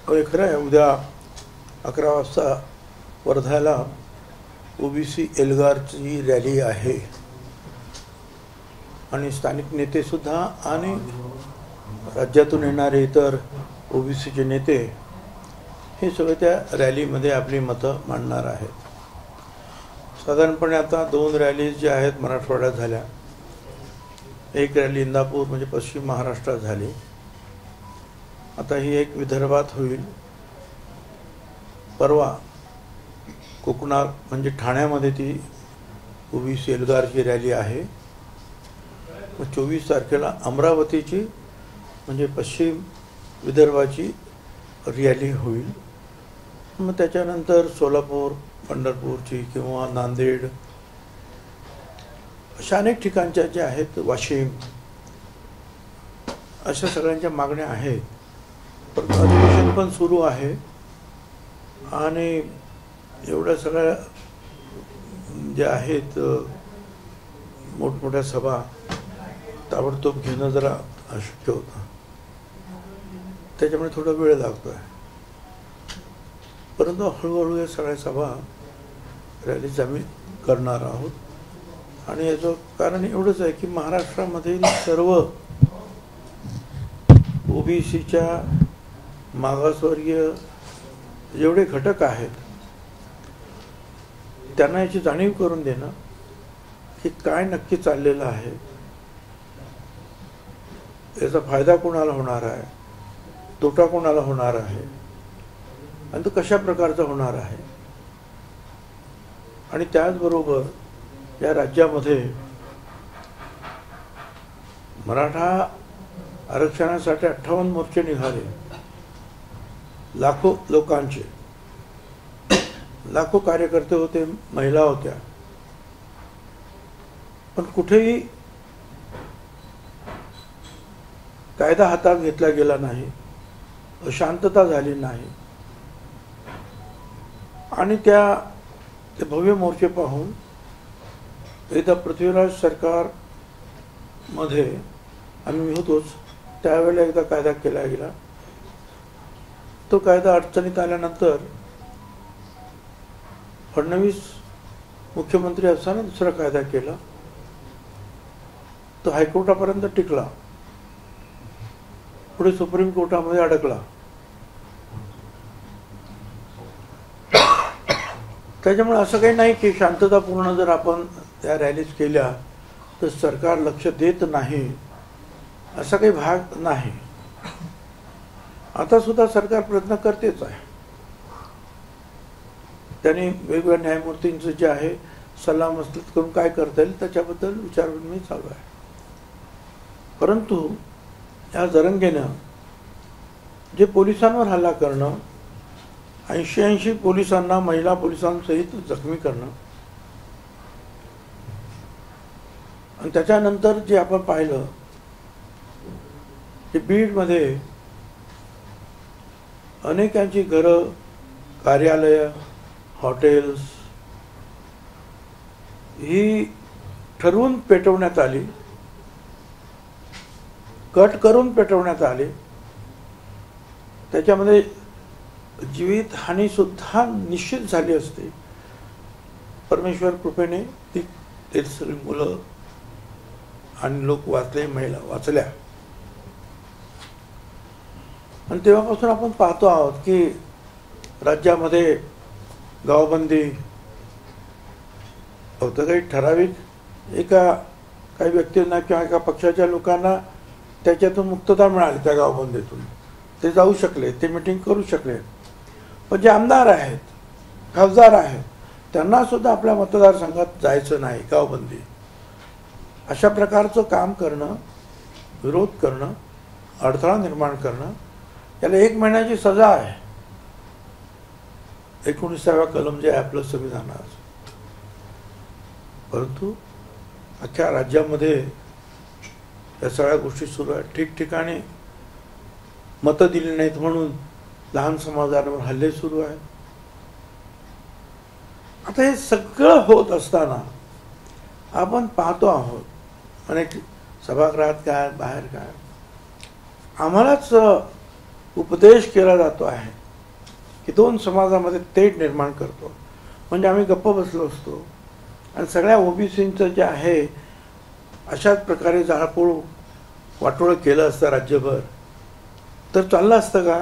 खरं आहे, उद्या 11 वाजता वर्ध्याला ओबीसी एल्गारची रॅली आहे आणि स्थानिक नेतेसुद्धा आणि राज्यातून येणारे इतर ओबीसीचे नेते हे सगळे त्या रॅलीमध्ये आपली मतं मांडणार आहेत. साधारणपणे आता 2 रॅलीज ज्या आहेत मराठवाड्यात झाल्या. एक रॅली इंदापूर म्हणजे पश्चिम महाराष्ट्रात झाली. आता ही एक विदर्भात होईल. परवा कोकणात म्हणजे ठाण्यामध्ये ती ओबीसी एल्गारची रॅली आहे. 24 तारखेला अमरावतीची म्हणजे पश्चिम विदर्भाची रॅली होईल. मग त्याच्यानंतर सोलापूर, पंढरपूरची किंवा नांदेड अशा अनेक ठिकाणच्या ज्या आहेत, वाशिम, अशा सगळ्यांच्या मागण्या आहेत. पण अधिवेशन पण सुरू आहे आणि एवढ्या सगळ्या ज्या आहेत मोठमोठ्या सभा ताबडतोब घेणं जरा अशक्य होतं. त्याच्यामुळे थोडा वेळ लागतो आहे. परंतु हळूहळू या सगळ्या सभा रॅलीज आम्ही करणार आहोत. आणि याचं कारण एवढंच आहे की महाराष्ट्रामधील सर्व ओबीसीच्या मागासवर्गीय जेवढे घटक आहेत त्यांना याची जाणीव करून देणं की काय नक्की चाललेलं आहे, याचा फायदा कोणाला होणार आहे, तोटा कोणाला होणार आहे आणि तो कशा प्रकारचा होणार आहे. आणि त्याचबरोबर या राज्यामध्ये मराठा आरक्षणासाठी 58 मोर्चे निघाले. लाखो लोकांचे, लाखो कार्यकर्ते होते, महिला होत्या. पण कुठेही कायदा हातात घेतला गेला नाही, अशांतता झाली नाही. आणि ते भव्य मोर्चे पाहून एकदा पृथ्वीराज सरकारमध्ये आम्ही होतोच, त्यावेळेला एकदा कायदा केला गेला. तो कायदा अडचणीत आल्यानंतर फडणवीस मुख्यमंत्री असताना दुसरा कायदा केला. तो हायकोर्टापर्यंत टिकला, पुढे सुप्रीम कोर्टामध्ये अडकला. त्याच्यामुळे असं काही नाही की शांततापूर्ण जर आपण त्या रॅलीज केल्या तर सरकार लक्ष देत नाही, असा काही भाग नाही. आता सुद्धा सरकार प्रयत्न करतेच आहे. त्यांनी वेगवेगळ्या न्यायमूर्तींचं जे आहे सल्लामसलत करून काय करता येईल त्याच्याबद्दल विचारविनिमय चालू आहे. परंतु या जरंगेनं जे पोलिसांवर हल्ला करणं, 80 पोलिसांना, महिला पोलिसांसहित जखमी करणं, आणि त्याच्यानंतर जे आपण पाहिलं की बीडमध्ये अनेकांची घरं, कार्यालय, हॉटेल्स ही ठरवून पेटवण्यात आली, कट करून पेटवण्यात आली. त्याच्यामध्ये जीवितहानी सुद्धा निश्चित झाली असते. परमेश्वर कृपेने ती सगळी मुलं आणि लोक वाचले, महिला वाचल्या. आणि तेव्हापासून आपण पाहतो आहोत की राज्यामध्ये गावबंदी फक्त काही ठराविक काही व्यक्तींना किंवा एका पक्षाच्या लोकांना त्याच्यातून मुक्तता मिळाली. त्या गावबंदीतून ते जाऊ शकले, ते मिटिंग करू शकले. पण जे आमदार आहेत, खासदार आहेत, त्यांना सुद्धा आपल्या मतदारसंघात जायचं नाही. गावबंदी अशा प्रकारचं काम करणं, विरोध करणं, अडथळा निर्माण करणं, याला 1 महिन्याची सजा आहे. 19व्या कलम जे आहे आपलं संविधानाचं. परंतु अख्ख्या राज्यामध्ये या सगळ्या गोष्टी सुरू आहेत. ठिकठिकाणी मतं दिली नाहीत म्हणून लहान समाजांवर हल्ले सुरू आहेत. आता हे सगळं होत असताना आपण पाहतो आहोत अनेक सभागृहात काय, बाहेर काय, आम्हालाच उपदेश केला जातो आहे की दोन समाजामध्ये तेढ निर्माण करतो, म्हणजे आम्ही गप्प बसलो असतो आणि सगळ्या ओबीसींचं जे आहे अशाच प्रकारे जाळपोळ वाटोळं केलं असतं राज्यभर तर चाललं असतं का?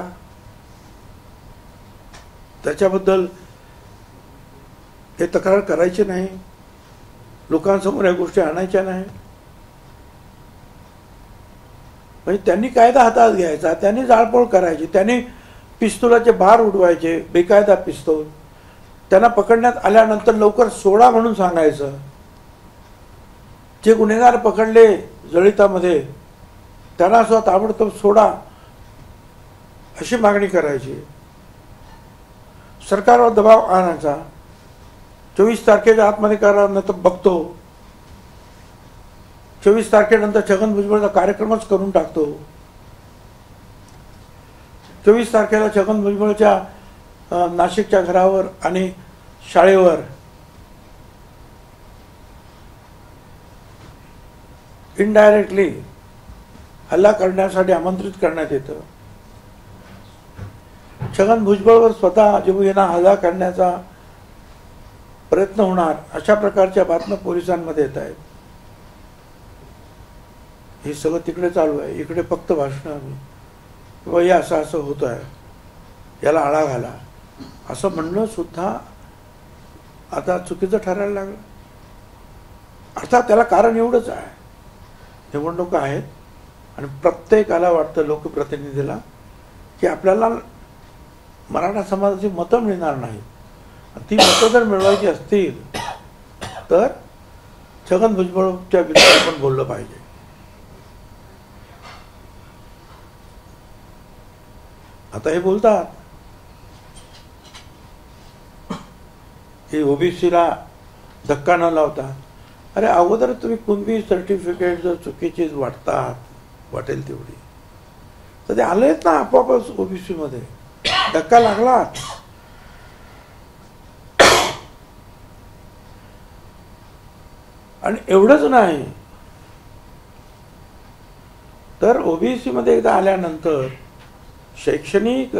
त्याच्याबद्दल हे तक्रार करायची नाही, लोकांसमोर या गोष्टी आणायच्या नाही. म्हणजे त्यांनी कायदा हातात घ्यायचा, त्यांनी जाळपोळ करायची, त्यांनी पिस्तुलाचे बार उडवायचे, बेकायदा पिस्तूल. त्यांना पकडण्यात आल्यानंतर लवकर सोडा म्हणून सांगायचं. जे गुन्हेगार पकडले जळितामध्ये त्यांना सुद्धा ताबडतोब सोडा अशी मागणी करायची. सरकारवर दबाव आणायचा. 24 तारखेच्या आतमध्ये करा न तर बघतो. 24 तारखेनंतर छगन भुजबळचा कार्यक्रमच करून टाकतो. 24 तारखेला छगन भुजबळच्या नाशिकच्या घरावर आणि शाळेवर इनडायरेक्टली हल्ला करण्यासाठी आमंत्रित करण्यात येतं. छगन भुजबळवर स्वतः जिबुयांना हल्ला करण्याचा प्रयत्न होणार अशा प्रकारच्या बातम्या पोलिसांमध्ये येत आहेत. हे सगळं तिकडे चालू आहे. इकडे फक्त भाषण किंवा हे असं असं होत आहे, याला आळा घाला असं म्हणणं सुद्धा आता चुकीचं ठरायला लागलं. अर्थात त्याला कारण एवढंच आहे, निवडणुका आहेत आणि प्रत्येकाला वाटतं लोकप्रतिनिधीला की आपल्याला मराठा समाजाची मतं मिळणार नाहीत. ती मतं जर मिळवायची असतील तर छगन भुजबळच्या विरोधात पण बोललं पाहिजे. आता हे बोलतात की ओबीसीला धक्का न लावता. अरे अगोदर तुम्ही कुणबी सर्टिफिकेट जर चुकीची वाटेल तेवढी तर ते आलेच ना आपोआपच ओबीसी मध्ये. धक्का लागला. आणि एवढंच नाही तर ओबीसी मध्ये एकदा आल्यानंतर शैक्षणिक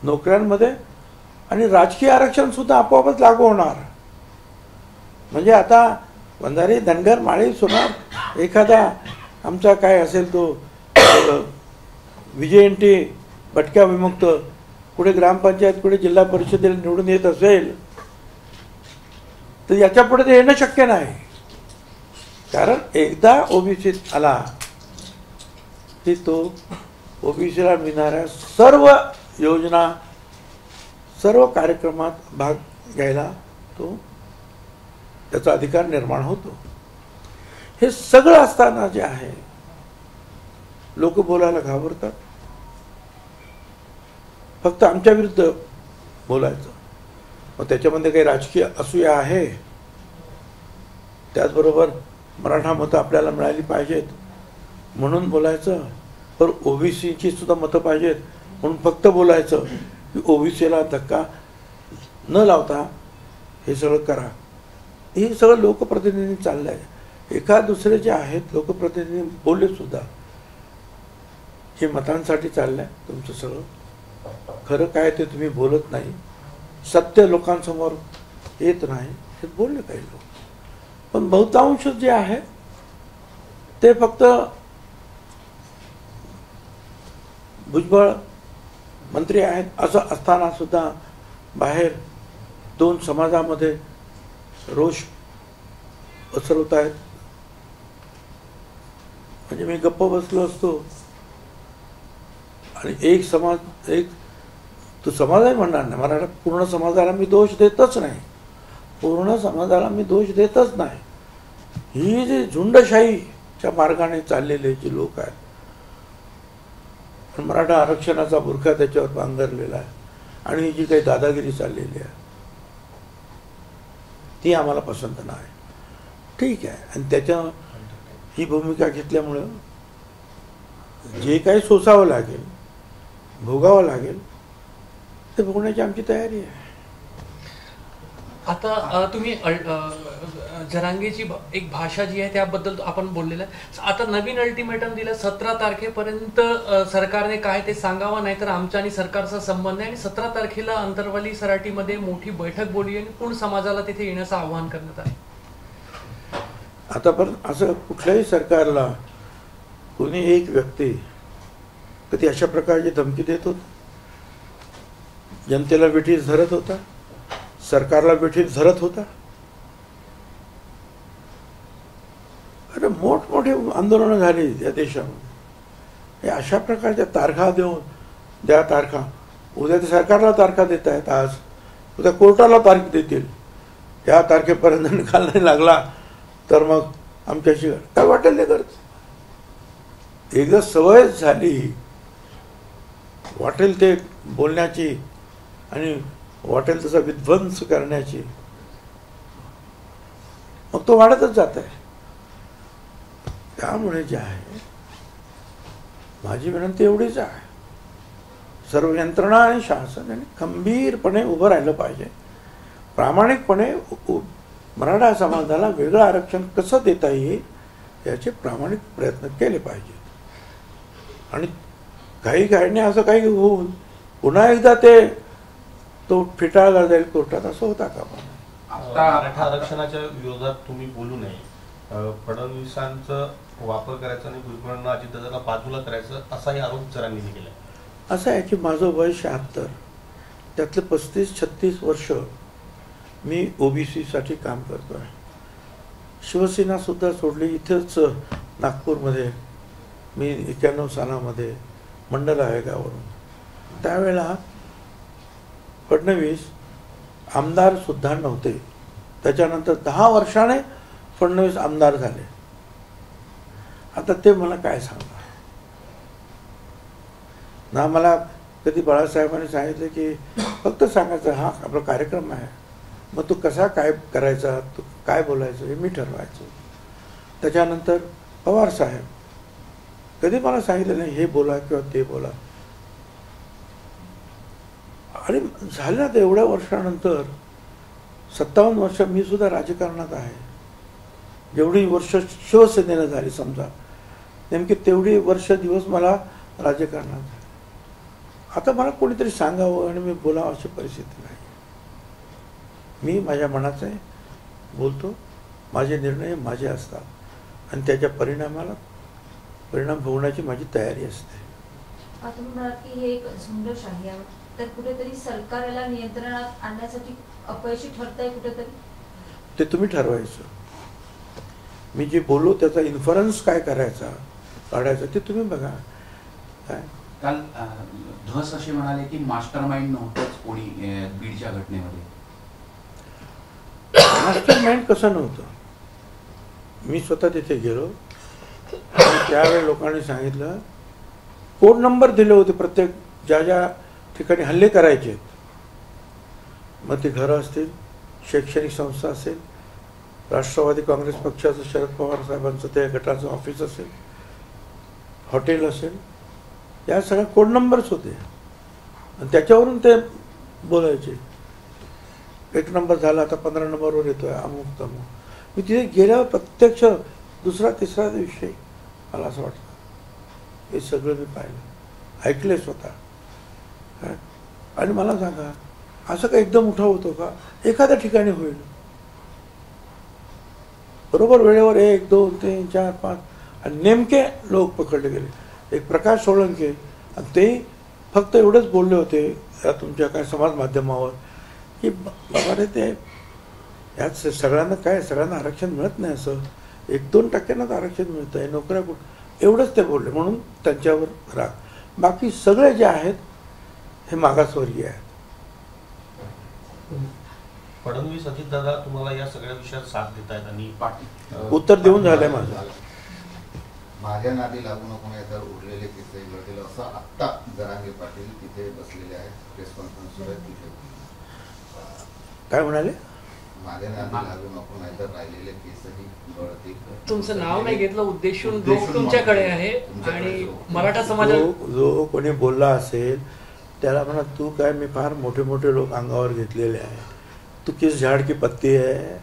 नोकऱ्यांमध्ये आणि राजकीय आरक्षण सुद्धा आपोआपच लागू होणार. म्हणजे आता वंजारी धनगर माळी सोनार एखादा आमचा काय असेल तो विजयंती भटक्या विमुक्त कुठे ग्रामपंचायत कुठे जिल्हा परिषदेला निवडून येत असेल तर याच्या पुढे ते येणं शक्य नाही. कारण एकदा ओबीसीत आला की तो ओबीसीला मिळणाऱ्या सर्व योजना सर्व कार्यक्रमात भाग घ्यायला तो त्याचा अधिकार निर्माण होतो. हे सगळं असताना जे आहे लोक बोलायला घाबरतात. फक्त आमच्या विरुद्ध बोलायचं. मग त्याच्यामध्ये काही राजकीय असूया आहे. त्याचबरोबर मराठा मतं आपल्याला मिळाली पाहिजेत म्हणून बोलायचं. तर ओबीसीची सुद्धा मतं पाहिजेत म्हणून फक्त बोलायचं की ओबीसीला धक्का न लावता हे सगळं करा. हे सगळं लोकप्रतिनिधी चाललं आहे. एखाद दुसरे जे आहेत लोकप्रतिनिधी बोलले सुद्धा हे मतांसाठी चाललंय तुमचं सगळं. खरं काय ते तुम्ही बोलत नाही. सत्य लोकांसमोर येत नाही हे बोलले काही लोक. पण बहुतांश जे आहे ते फक्त भुजबळ मंत्री आहेत असं असताना सुद्धा बाहेर दोन समाजामध्ये रोष पसरवत आहेत. म्हणजे मी गप्प बसलो असतो आणि एक समाज एक तो समाज आहे म्हणणार नाही. मराठा पूर्ण समाजाला मी दोष देतच नाही. पूर्ण समाजाला मी दोष देतच नाही. ही जी झुंडशाहीच्या मार्गाने चाललेले जे लोक आहेत मराठा आरक्षणाचा बुरखा त्याच्यावर पांघरलेला आहे आणि ही जी काही दादागिरी चाललेली आहे ती आम्हाला पसंत नाही. ठीक आहे. आणि त्याच्या ही भूमिका घेतल्यामुळं जे काही सोसावं लागेल भोगावं लागेल ते भोगण्याची आमची तयारी आहे. आता तुम्ही जरांगेची एक भाषा जी आहे त्याबद्दल आपण बोललेलं आहे. आता नवीन अल्टिमेटम दिलं 17 तारखेपर्यंत सरकारने काय ते सांगावं, नाहीतर आमचा आणि सरकारचा संबंध आहे. आणि 17 तारखेला अंतरवली सराटीमध्ये मोठी बैठक बोलली आणि पूर्ण समाजाला तिथे येण्याचं आवाहन करण्यात आलं. आता पण असं कुठल्याही सरकारला कोणी एक व्यक्ती कधी अशा प्रकारची धमकी देत होता? जनतेला वेठीस धरत होता? सरकारला वेठीस धरत होता? अरे मोठमोठे आंदोलनं झाली या देशामध्ये. हे अशा प्रकारच्या तारखा देऊन द्या तारखा, उद्या ते सरकारला तारखा देत आहेत, आज उद्या कोर्टाला तारीख देतील. या तारखेपर्यंत निकाल नाही लागला तर मग आमच्याशी काय वाटेल ते करत. एकदा सवय झाली वाटेल ते बोलण्याची आणि वाटेल तसा विध्वंस करण्याची, मग तो वाढतच जात आहे. त्यामुळे जे आहे माझी विनंती एवढीच आहे, सर्व यंत्रणा आणि शासन यांनी खंबीरपणे उभं राहिलं पाहिजे. प्रामाणिकपणे मराठा समाजाला वेगळं आरक्षण कसं देता येईल याचे प्रामाणिक प्रयत्न केले पाहिजेत. आणि काही काळाने असं काही होऊन पुन्हा एकदा तो फिटाळला जाईल कोर्टात, असं होता का? मराठा आरक्षणाच्या विरोधात तुम्ही बोलू नये, फडणवीसांचा वापर करायचा आणि भुजबळांना अजितदादाला बाजूला करायचं असाही आरोप जरांनी केला. असं आहे की माझं वय 76, त्यातले 35-36 वर्ष मी ओबीसी साठी काम करतो आहे. शिवसेना सुद्धा सोडली. इथेच नागपूरमध्ये मी 91 सालामध्ये मंडल आयोगावरून, त्यावेळेला फडणवीस आमदार सुद्धा नव्हते. त्याच्यानंतर 10 वर्षाने फडणवीस आमदार झाले. आता ते मला काय सांगणार ना. मला कधी बाळासाहेबांनी सांगितलं की फक्त सांगायचं हा आपला कार्यक्रम आहे, मग तू कसा काय करायचा, तू काय बोलायचं हे मी ठरवायचं. त्याच्यानंतर पवार साहेब कधी मला सांगितलं नाही हे बोला किंवा ते बोला. आणि झालं ना एवढ्या वर्षानंतर 57 वर्ष मी सुद्धा राजकारणात आहे. जेवढी वर्ष शिवसेनेला झाली समजा, नेमकी तेवढी वर्ष दिवस मला राजकारणात आहे. आता मला कोणीतरी सांगावं आणि मी बोलावं अशी परिस्थिती नाही. मी माझ्या मनाचं आहे, बोलतो. माझे निर्णय माझे असतात आणि त्याच्या परिणाम भोगण्याची माझी तयारी असते. आता म्हणाल की हे एक झुंडशाही आहे, तर कुठेतरी सरकारला नियंत्रणात आणण्यासाठी अपयशी ठरताय कुठेतरी? ते तुम्ही ठरवायचं. मी जे बोललो त्याचा इन्फरन्स काय करायचा काढायचा ते तुम्ही बघा. काय काल धस असे म्हणाले की मास्टर माइंड नव्हतंच कोणी बीडच्या घटनेमध्ये. मास्टर माइंड कसं नव्हतं? मी स्वतः तिथे गेलो आणि त्यावेळी लोकांनी सांगितलं, कोड नंबर दिले होते प्रत्येक ज्या ज्या ठिकाणी हल्ले करायचे. मग ते घरं असतील, शैक्षणिक संस्था असेल, राष्ट्रवादी काँग्रेस पक्षाचं शरद पवार साहेबांचं त्या गटाचं ऑफिस असेल, हॉटेल असेल, या सगळ्या कोड नंबर्स होते आणि त्याच्यावरून ते बोलायचे. 1 नंबर झाला, आता 15 नंबरवर येतोय, अमुक तमुक. मी तिथे गेल्यावर प्रत्यक्ष दुसरा तिसरा दिवशी मला असं वाटतं हे सगळं मी पाहिलं, ऐकले स्वतः. आणि मला सांगा असं का एकदम उठाव होतो का? एखाद्या ठिकाणी होईल, बरोबर वेळेवर 1, 2, 3, 4, 5 आणि नेमके लोक पकडले गेले. एक प्रकाश सोळंके, आणि ते फक्त एवढंच बोलले होते तुमच्या काय समाज माध्यमावर की बाबा रे ते यात सगळ्यांना आरक्षण मिळत नाही, असं 1-2% आरक्षण मिळतं आहे, नोकऱ्या कुठं, एवढंच ते बोलले. म्हणून त्यांच्यावर राग. बाकी सगळे जे आहेत हे मागासवर्गीय आहेत. फडणवीस अजितदादा तुम्हाला या सगळ्या विषयात साथ देत आहेत आणि उत्तर देऊन झालंय माझं. माझ्या नादी लागू नको नाही तर उरलेले किस्से घडतील असं आत्ता जरांगे पाटील तिथे बसलेले आहेत, प्रेस कॉन्फरन्स सुरू आहे तिथे. काय म्हणाले? माझ्या नादी लागू नको नाही तर राहिलेले केसही गळतील. तुमचं नाव नाही घेतलं, उद्देशून रोख तुमच्याकडे आहे. आणि मराठा समाजात जो कोणी बोलला असेल त्याला म्हणा तू काय, मी फार मोठे मोठे लोक अंगावर घेतलेले आहे, तू किस झाड़ की पत्ती है?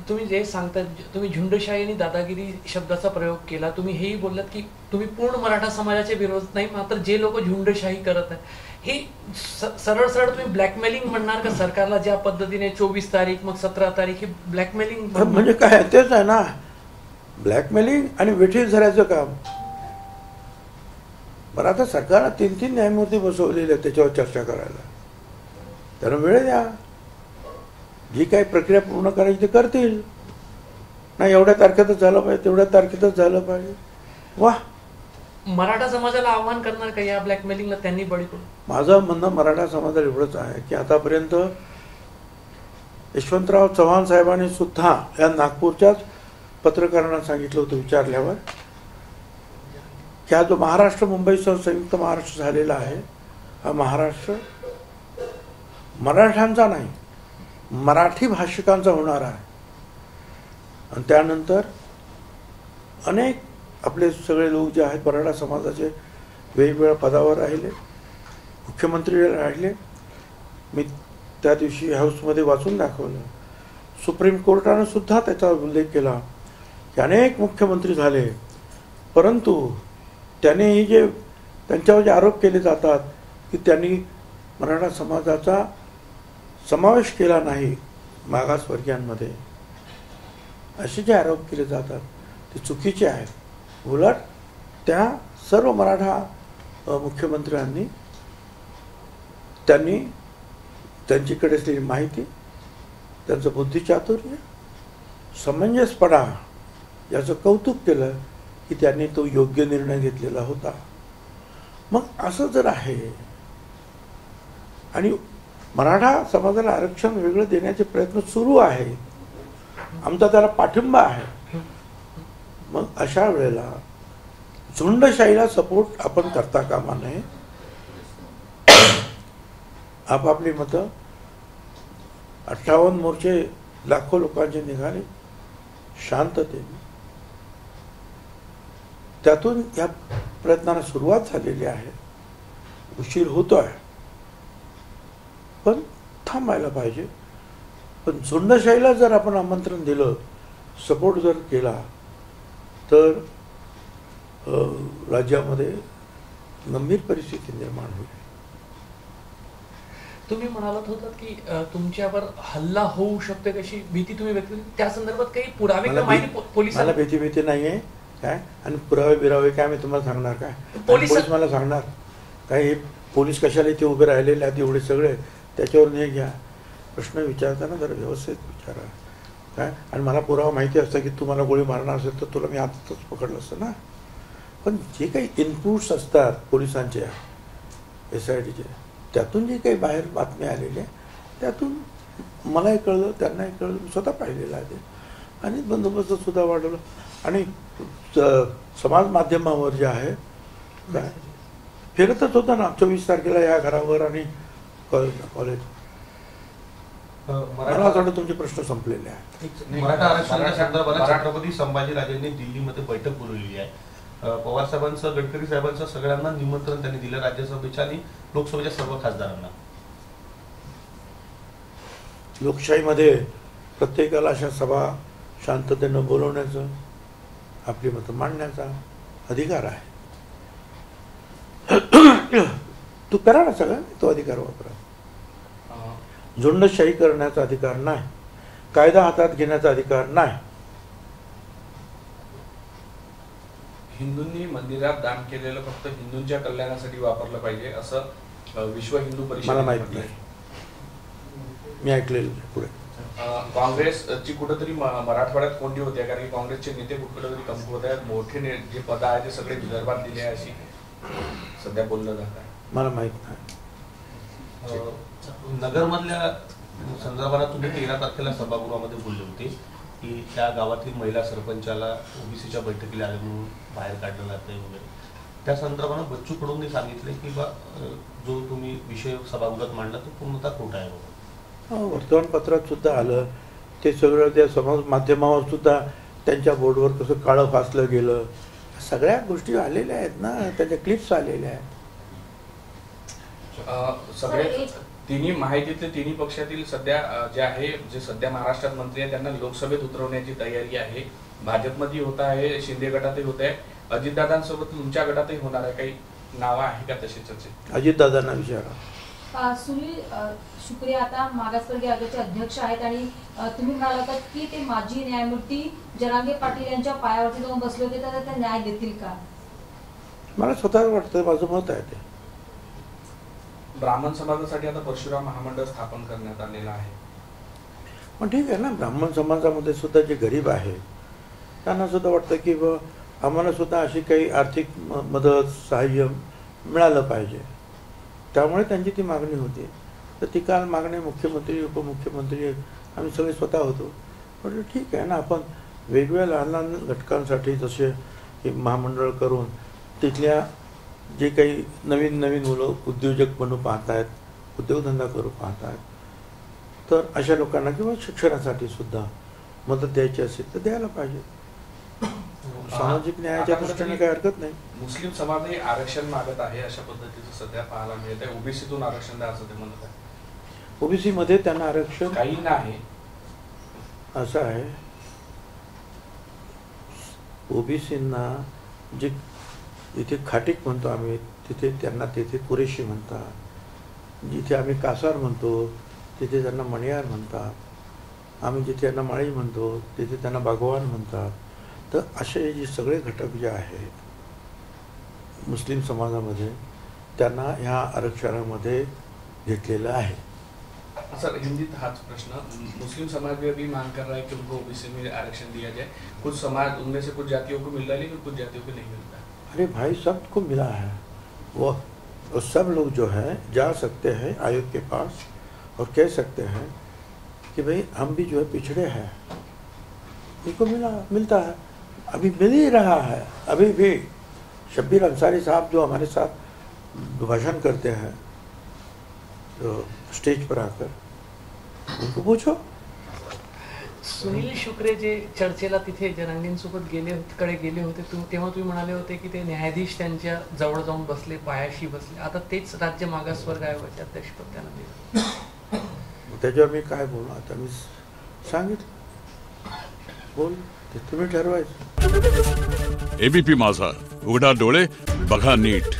तुम्ही जे सांगता, तुम्ही झुंडशाही आणि दादागिरी शब्दाचा प्रयोग केला. तुम्ही हेही बोललात की तुम्ही पूर्ण मराठा समाजाचे विरोध नाही, मात्र जे लोक झुंडशाही करत आहे हे सरळ सरळ तुम्ही ब्लॅकमेलिंग म्हणणार का सरकारला? ज्या पद्धतीने 24 तारीख मग 17 तारीख हे ब्लॅकमेलिंग म्हणजे काय? तेच आहे ना, ब्लॅकमेलिंग आणि वेठीस धरायचं काम. बरं, आता सरकारला 3 न्यायमूर्ती बसवलेले आहेत त्याच्यावर चर्चा करायला. त्यांना वेळ द्या, जी काही प्रक्रिया पूर्ण करायची ते करतील. नाही एवढ्या तारखेतच झालं पाहिजे, तेवढ्या तारखेतच झालं पाहिजे. वा, मराठा समाजाला आव्हान करणार का या ब्लॅकमेलिंगला त्यांनी बळी पडून? माझं म्हणणं मराठा समाजाला एवढंच आहे की आतापर्यंत यशवंतराव चव्हाण साहेबांनी सुद्धा या नागपूरच्याच पत्रकारांना सांगितलं होतं विचारल्यावर की हा जो महाराष्ट्र मुंबईसह संयुक्त महाराष्ट्र झालेला आहे, हा महाराष्ट्र मराठ्यांचा नाही, मराठी भाषिकांचा होणार आहे. आणि त्यानंतर अनेक आपले सगळे लोक जे आहेत मराठा समाजाचे वेगवेगळ्या पदावर राहिले, मुख्यमंत्री राहिले. मी त्या दिवशी हाऊसमध्ये वाचून दाखवलं, सुप्रीम कोर्टानं सुद्धा त्याचा उल्लेख केला की अनेक मुख्यमंत्री झाले, परंतु त्यांनीही जे त्यांच्यावर जे आरोप केले जातात की त्यांनी मराठा समाजाचा समावेश केला नाही मागासवर्गीयांमध्ये, असे जे आरोप केले जातात ते चुकीचे आहेत. उलट त्या सर्व मराठा मुख्यमंत्र्यांनी त्यांनी त्यांच्याकडे असलेली माहिती, त्यांचं बुद्धिचातुर्य, समंजसपणा याचं कौतुक केलं की त्यांनी तो योग्य निर्णय घेतलेला होता. मग असं जर आहे आणि मराठा समाजाला आरक्षण वेगळं देण्याचे प्रयत्न सुरू आहे, आमचा त्याला पाठिंबा आहे, मग अशा वेळेला झुंडशाहीला सपोर्ट आपण करता कामा नये. आपापली मतं 58 मोर्चे लाखो लोकांचे निघाले शांततेने. त्यातून या प्रयत्नाला सुरुवात झालेली आहे. उशीर होतोय पण थांबायला पाहिजे. पण झुंडशाहीला जर आपण आमंत्रण दिलं, सपोर्ट जर केला तर राज्यामध्ये गंभीर परिस्थिती निर्माण होईल. तुम्ही म्हणालात होतात की तुमच्यावर हल्ला होऊ शकते कशी भीती तुम्ही व्यक्त केली, त्या संदर्भात काही पुरावे किंवा माहिती पोलिसांना? मला भीती नाहीये काय, आणि पुरावे बिरावे काय मी तुम्हाला सांगणार काय? पोलीस मला सांगणार काय? हे पोलीस कशाला इथे उभे राहिलेले आहेत एवढे सगळे, त्याच्यावर नाही घ्या. प्रश्न विचारताना जरा व्यवस्थित विचारा काय. आणि मला पुरावा माहिती असतं की तुम्हाला गोळी मारणार असेल तर तुला मी आताच पकडलं असतं ना. पण जे काही इनपुट्स असतात पोलिसांच्या SITचे, त्यातून जे काही बाहेर बातम्या आलेल्या त्यातून मलाही कळलं, त्यांनाही कळलं, मी स्वतः पाहिलेलं आहे ते. आणि बंदोबस्त सुद्धा वाढवलं. आणि समाज माध्यमावर जे आहे काय फिरतच होतं ना 24 तारखेला या घरावर आणि कॉलेज. मला असं वाटतं तुमचे प्रश्न संपलेले आहेत. मराठा आरक्षणाच्या संदर्भात छत्रपती संभाजीराजेंनी दिल्लीमध्ये बैठक बोलवलेली आहे. पवार साहेबांचं, गडकरी साहेबांचं सगळ्यांना निमंत्रण त्यांनी दिलं, राज्यसभेच्या आणि लोकसभेच्या सर्व खासदारांना. लोकशाहीमध्ये प्रत्येकाला अशा सभा शांततेनं बोलवण्याचं, आपली मतं मांडण्याचा अधिकार आहे. तू करा ना सगळं, तो अधिकार वापरा. झुंडशाही करण्याचा अधिकार नाही, कायदा हातात घेण्याचा अधिकार नाही. हिंदूंनी मंदिरात दान केलेलं फक्त हिंदूंच्या कल्याणासाठी वापरलं पाहिजे असं विश्व हिंदू परिषद. मला माहित नाही, मी ऐकलेलं पुढे. काँग्रेसची कुठेतरी मराठवाड्यात कोंडी होते, कारण की काँग्रेसचे नेते कुठेतरी कमकुवत आहेत. मोठे जे पद आहेत ते सगळे विदर्भात दिले आहे अशी सध्या बोललं जात आहे. मला माहित नाही. नगरमधल्या संदर्भात तुम्ही 13 तारखेला सभागृहामध्ये बोलले होते की त्या गावातील महिला सरपंचाला OBCच्या बैठकीला आले म्हणून बाहेर काढलं जातंय वगैरे. त्या संदर्भानं बच्चू कडूंनी सांगितले की बा जो तुम्ही विषय सभागृहात मांडला तो पूर्णतः खोटा आहे. वर्तमानपत्रात सुद्धा आलं ते सगळं. त्या समाज माध्यमावर सुद्धा त्यांच्या बोर्डवर कसं काळं फासलं गेलं सगळ्या गोष्टी आलेल्या आहेत ना, त्याच्या क्लिप्स आलेल्या आहेत. सगळे तिन्ही माहितीतले तिन्ही पक्षातील सध्या जे आहे, जे सध्या महाराष्ट्रात मंत्री आहे त्यांना लोकसभेत उतरवण्याची तयारी आहे. भाजपमध्ये होत आहे, शिंदे गटातही होत आहे, अजितदादांसोबत तुमच्या गटातही होणार आहे. काही नावं आहे का तशी चर्चेत? अजितदादांना विचारा. सुनील शुक्रे आता मागासवर्गीय आयोगाचे अध्यक्ष आहेत आणि तुम्ही म्हणाला होता की ते माजी न्यायमूर्ती जरांगे पाटील यांच्या पायावरती जाऊन बसले होते, तर ते न्याय देतील का? मला स्वतः वाटतं, माझं मत आहे ते. ब्राह्मण समाजासाठी आता परशुराम महामंडळ स्थापन करण्यात आलेलं आहे. पण ठीक आहे ना, ब्राह्मण समाजामध्ये सुद्धा जे गरीब आहे त्यांना सुद्धा वाटतं की आम्हाला सुद्धा अशी काही आर्थिक मदत सहाय्य मिळालं पाहिजे, त्यामुळे त्यांची ती मागणी होती. तर ती काल मागणी मुख्यमंत्री उपमुख्यमंत्री आम्ही सगळे स्वतः होतो. म्हटलं ठीक आहे ना, आपण वेगवेगळ्या लहान लहान घटकांसाठी जसे एक महामंडळ करून तिथल्या जे काही नवीन नवीन मुलं उद्योजक बनू पाहत आहेत, उद्योगधंदा करू पाहत आहेत, तर अशा लोकांना किंवा शिक्षणासाठी सुद्धा मदत द्यायची असेल तर द्यायला पाहिजे. सामाजिक न्यायाच्या दृष्टीने काही हरकत नाही. मुस्लिम समाजही आरक्षण मागत आहे, अशा पद्धतीचं सध्या पाहायला मिळत आहे. ओबीसीतून आरक्षण द्या असं ते म्हणत आहे. ओबीसी मध्ये त्यांना आरक्षण काही नाही असं आहे, ओबीसींना जे इथे खाटीक म्हणतो आम्ही, तिथे त्यांना तिथे कुरेशी म्हणतात. जिथे आम्ही कासार म्हणतो तिथे त्यांना मणियार म्हणतात. आम्ही जिथे त्यांना माळी म्हणतो तिथे त्यांना भगवान म्हणतात. तर असे जे सगळे घटक जे आहेत मुस्लिम समाजामध्ये त्यांना ह्या आरक्षणामध्ये घेतलेलं आहे. सर, हिंदीत हाच प्रश्न, मुस्लिम समाज भी मांग कर रहा है कि उनको ओबीसी में आरक्षण दिया जाए. कुछ समाज उनमें से कुछ जातियों को मिल रहा है लेकिन कुछ जातियों को नहीं मिलता. अरे भाई, सबको मिला है. वो सब लोग जो है जा सकते हैं आयोग के पास और कह सकते हैं कि भाई हम भी जो है पिछड़े हैं, इनको मिलता है, अभी मिल ही रहा है. अभी भी शब्बीर अंसारी साहब जो हमारे साथ भाषण करते हैं तो स्टेज पर आकर, उनको पूछो. सुनील शुक्रे जे चर्चेला तिथे जरांगेंसोबत गेले होते तेव्हा तुम्ही म्हणाले होते की ते न्यायाधीश त्यांच्या जवळ जाऊन बसले, पायाशी बसले. आता तेच राज्य मागासवर्ग आयोगाचे अध्यक्षपद त्यांना दिलं. त्याच्यावर मी काय बोलू? आता मी सांगितलं, बोल ते तुम्ही ठरवायचं. एबीपी माझा, उघडा डोळे बघा नीट.